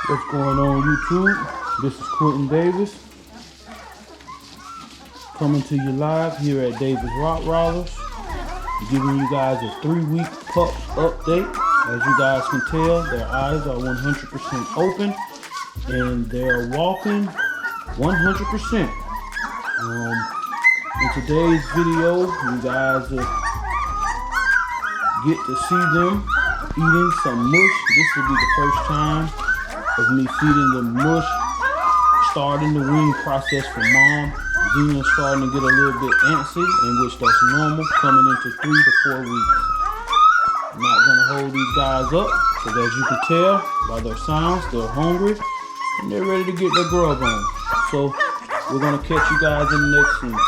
What's going on YouTube? This is Quentin Davis coming to you live here at Davis Rottweilers, giving you guys a 3-week pup update. As you guys can tell, their eyes are 100% open and they're walking 100%. In today's video, you guys get to see them eating some mush. This will be the first time of me feeding them mush, starting the weaning process for mom. Zena's starting to get a little bit antsy, in which that's normal, coming into 3 to 4 weeks. I'm not gonna hold these guys up, because as you can tell by their sounds, they're hungry and they're ready to get their grub on. So we're gonna catch you guys in the next scene.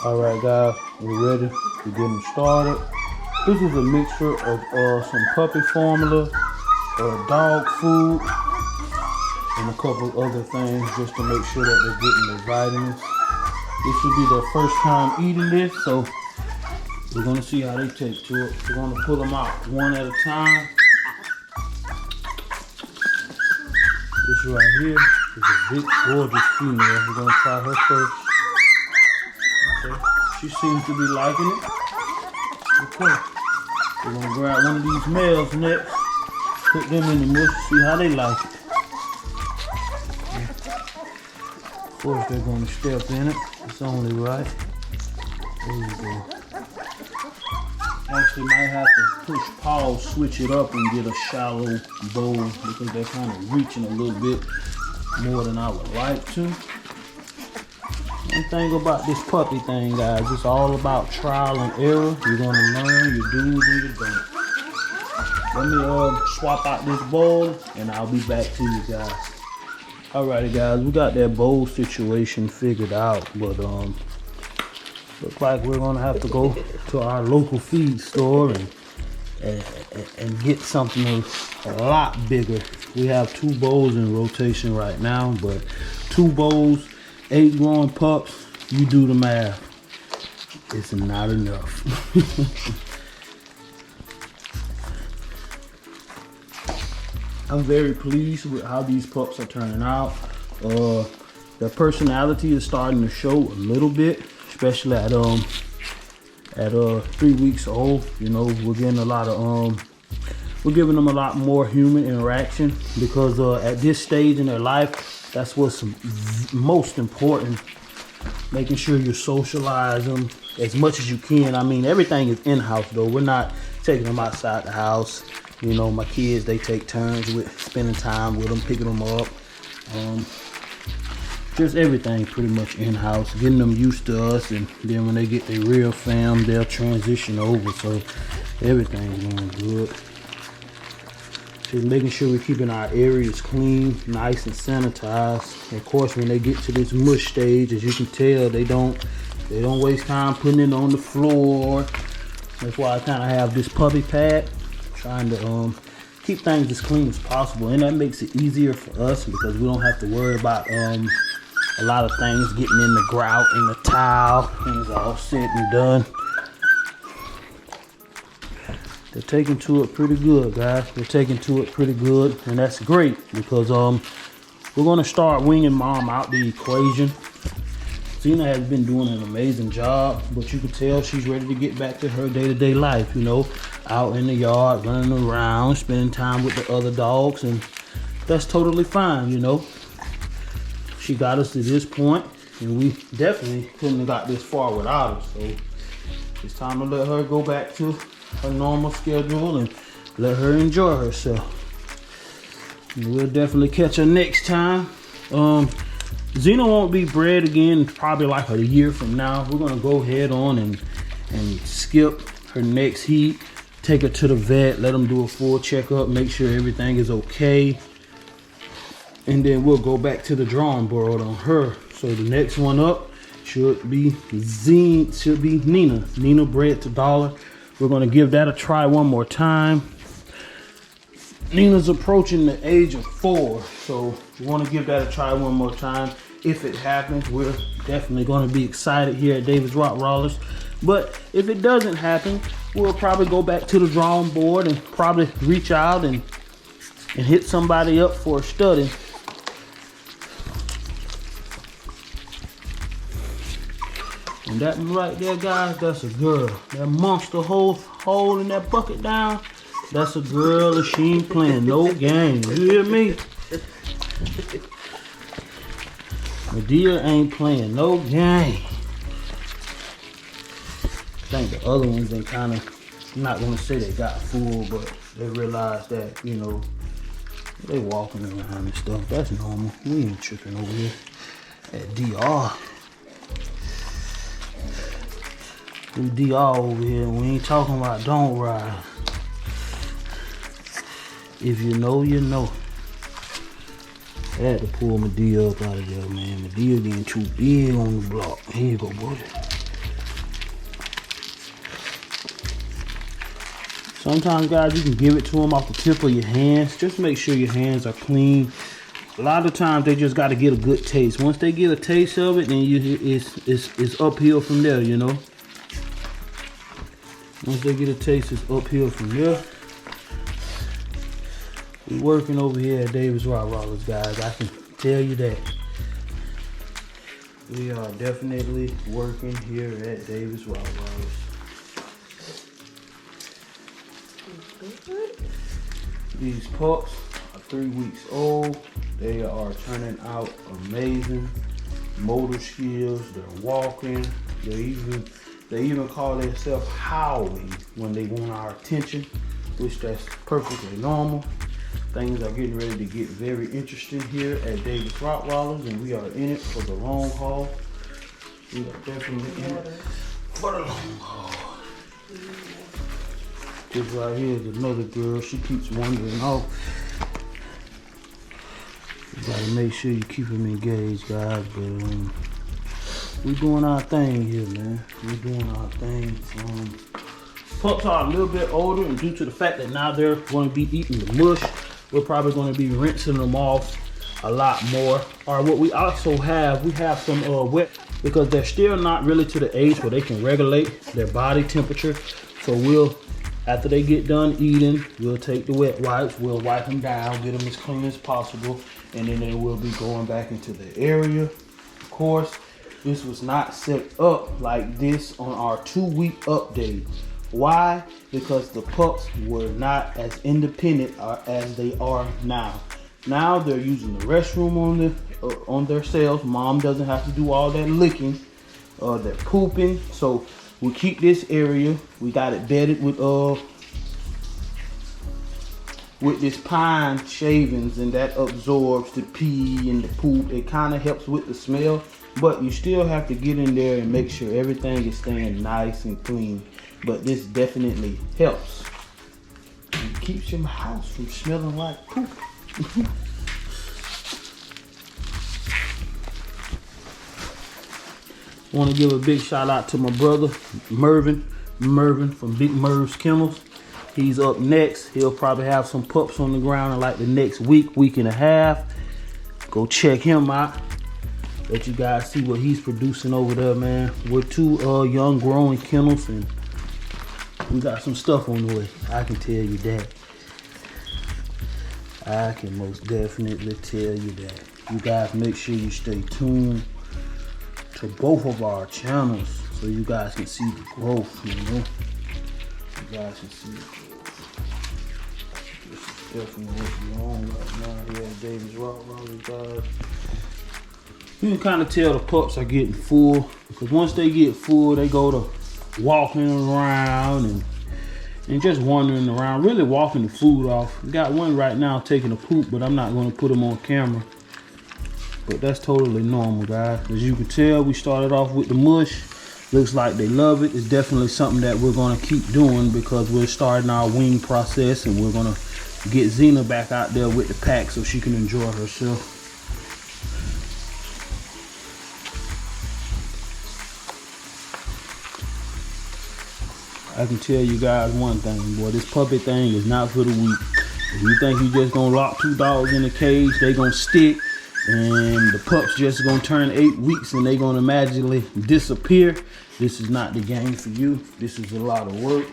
Alright guys, we're ready to get them started. This is a mixture of some puppy formula, dog food, and a couple other things just to make sure that they're getting their vitamins. This should be their first time eating this, so we're gonna see how they take to it. We're gonna pull them out one at a time. This right here is a big, gorgeous female. We're gonna try her first. Okay. She seems to be liking it. Okay. We're gonna grab one of these males next, put them in the mush, see how they like it. Of course they're gonna step in it. It's only right. There you go. Actually might have to push pause, switch it up and get a shallow bowl because they're kind of reaching a little bit more than I would like to. One thing about this puppy thing, guys, it's all about trial and error. You're gonna learn your do's and your don'ts. Let me swap out this bowl and I'll be back to you guys. Alrighty guys, we got that bowl situation figured out, but looks like we're gonna have to go to our local feed store and get something a lot bigger. We have 2 bowls in rotation right now, but 2 bowls, 8 growing pups, you do the math. It's not enough. I'm very pleased with how these pups are turning out. Their personality is starting to show a little bit, especially at 3 weeks old. You know, we're getting a lot of we're giving them a lot more human interaction because at this stage in their life, that's what's most important. Making sure you socialize them as much as you can. I mean, everything is in-house though. We're not taking them outside the house. You know, my kids, they take turns with spending time with them, picking them up. Just everything pretty much in-house, getting them used to us, and then when they get their real fam, they'll transition over. So everything's going good. Just making sure we're keeping our areas clean, nice and sanitized. Of course, when they get to this mush stage, as you can tell, they don't waste time putting it on the floor. That's why I kind of have this puppy pad, trying to keep things as clean as possible, and that makes it easier for us because we don't have to worry about a lot of things getting in the grout and the towel. Things are all said and done. They're taking to it pretty good, guys. They're taking to it pretty good, and that's great because we're gonna start winging mom out the equation. Zena has been doing an amazing job, but you can tell she's ready to get back to her day-to-day life, you know, out in the yard, running around, spending time with the other dogs, and that's totally fine, you know. She got us to this point, and we definitely couldn't have got this far without her, so it's time to let her go back to her normal schedule and let her enjoy herself. And we'll definitely catch her next time. Zena won't be bred again probably like a year from now. We're gonna go ahead on and skip her next heat, take her to the vet, let them do a full checkup, make sure everything is okay, and then we'll go back to the drawing board on her. So the next one up should be Nina. Nina bred to Dollar. We're gonna give that a try one more time. Nina's approaching the age of 4, so we want to give that a try one more time. If it happens, we're definitely going to be excited here at Davis Rottweilers. But if it doesn't happen, we'll probably go back to the drawing board and probably reach out and hit somebody up for a study. And that right there, guys, that's a girl. That monster holding that bucket down, that's a girl, and she ain't playing no games. You hear me? Medea ain't playing no game. I think the other ones, they kind of, I'm not gonna say they got full, but they realized that, you know, they walking around and stuff. That's normal. We ain't tripping over here at DR. We DR over here, and we ain't talking about don't ride. If you know, you know. I had to pull Medea up out of there, man. Medea getting too big on the block. Here you go, buddy. Sometimes, guys, you can give it to them off the tip of your hands. Just make sure your hands are clean. A lot of times, they just got to get a good taste. Once they get a taste of it, then it's uphill from there, you know. Once they get a taste, it's uphill from there. We working over here at Davis Rottweilers, guys. I can tell you that. We are definitely working here at Davis Rottweilers. These pups are 3 weeks old. They are turning out amazing. Motor skills, they're walking. They even call themselves howling when they want our attention, which that's perfectly normal. Things are getting ready to get very interesting here at Davis Rottweilers, and we are in it for the long haul. We are definitely in it for the long haul. This right here is another girl. She keeps wandering off. You gotta make sure you keep them engaged, guys. But we doing our thing here, man. We doing our thing. Pups are a little bit older, and due to the fact that now they're going to be eating the mush, we're probably going to be rinsing them off a lot more. Or what we also have, we have some wet, because they're still not really to the age where they can regulate their body temperature. So we'll, after they get done eating, we'll take the wet wipes, we'll wipe them down, get them as clean as possible, and then they will be going back into the area. Of course, this was not set up like this on our 2-week update. Why? Because the pups were not as independent as they are now. Now they're using the restroom on themselves. Mom doesn't have to do all that licking. They're pooping. So we keep this area. We got it bedded with this pine shavings, and that absorbs the pee and the poop. It kind of helps with the smell, but you still have to get in there and make sure everything is staying nice and clean. But this definitely helps. It keeps your house from smelling like poop. I want to give a big shout out to my brother, Mervin from Big Merv's Kennels. He's up next. He'll probably have some pups on the ground in like the next week and a half. Go check him out. Let you guys see what he's producing over there, man. We're 2 young growing kennels, and we got some stuff on the way. I can tell you that. I can most definitely tell you that. You guys make sure you stay tuned to both of our channels so you guys can see the growth, you know. You guys can see the growth. This is definitely what's going on right now here at Davis Rottweilers, guys. You can kind of tell the pups are getting full, because once they get full, they go to walking around and just wandering around, really walking the food off. We got one right now taking a poop, but I'm not going to put him on camera. But that's totally normal, guys. As you can tell, we started off with the mush. Looks like they love it. It's definitely something that we're going to keep doing, because we're starting our wean process, and we're going to get Xena back out there with the pack so she can enjoy herself. I can tell you guys one thing, boy, this puppy thing is not for the weak. If you think you just gonna lock 2 dogs in a cage, they gonna stick, and the pups just gonna turn 8 weeks and they gonna magically disappear. This is not the game for you. This is a lot of work.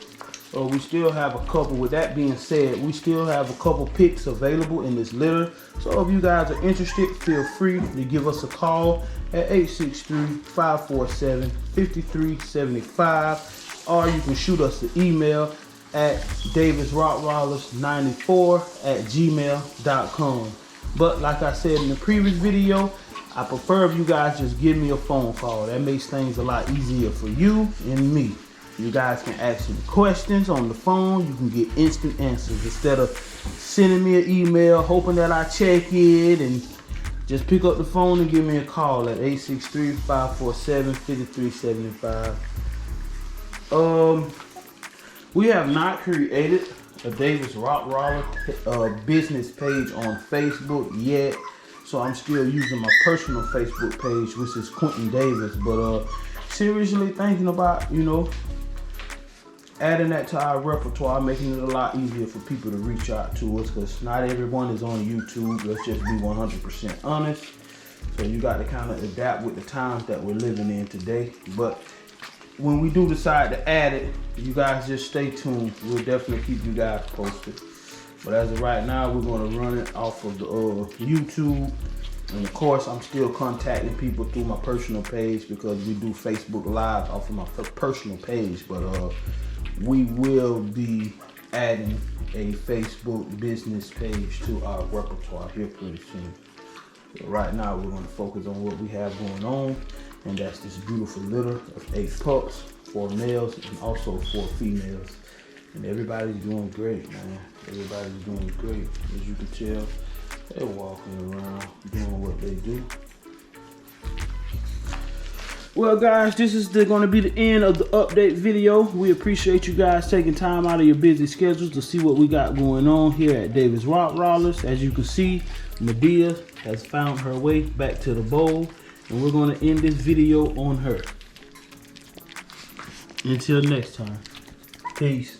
We still have a couple. With that being said, we still have a couple picks available in this litter. So if you guys are interested, feel free to give us a call at 863-547-5375, or you can shoot us an email at davisrottweilers94@gmail.com. But like I said in the previous video, I prefer if you guys just give me a phone call. That makes things a lot easier for you and me. You guys can ask me questions on the phone. You can get instant answers instead of sending me an email, hoping that I check it, and just pick up the phone and give me a call at 863-547-5375. We have not created a Davis Rottweiler business page on Facebook yet, so I'm still using my personal Facebook page, which is Quentin Davis. But seriously thinking about, you know, adding that to our repertoire, making it a lot easier for people to reach out to us, because not everyone is on YouTube. Let's just be 100% honest. So you got to kind of adapt with the times that we're living in today. But when we do decide to add it, you guys just stay tuned. We'll definitely keep you guys posted. But as of right now, we're going to run it off of the YouTube. And of course, I'm still contacting people through my personal page, because we do Facebook Live off of my personal page. But we will be adding a Facebook business page to our repertoire here pretty soon. So right now, we're going to focus on what we have going on, and that's this beautiful litter of 8 pups, 4 males and also 4 females. And everybody's doing great, man. Everybody's doing great. As you can tell, they're walking around doing what they do. Well, guys, this is going to be the end of the update video. We appreciate you guys taking time out of your busy schedules to see what we got going on here at Davis Rottweilers. As you can see, Medea has found her way back to the bowl, and we're going to end this video on her. Until next time, peace.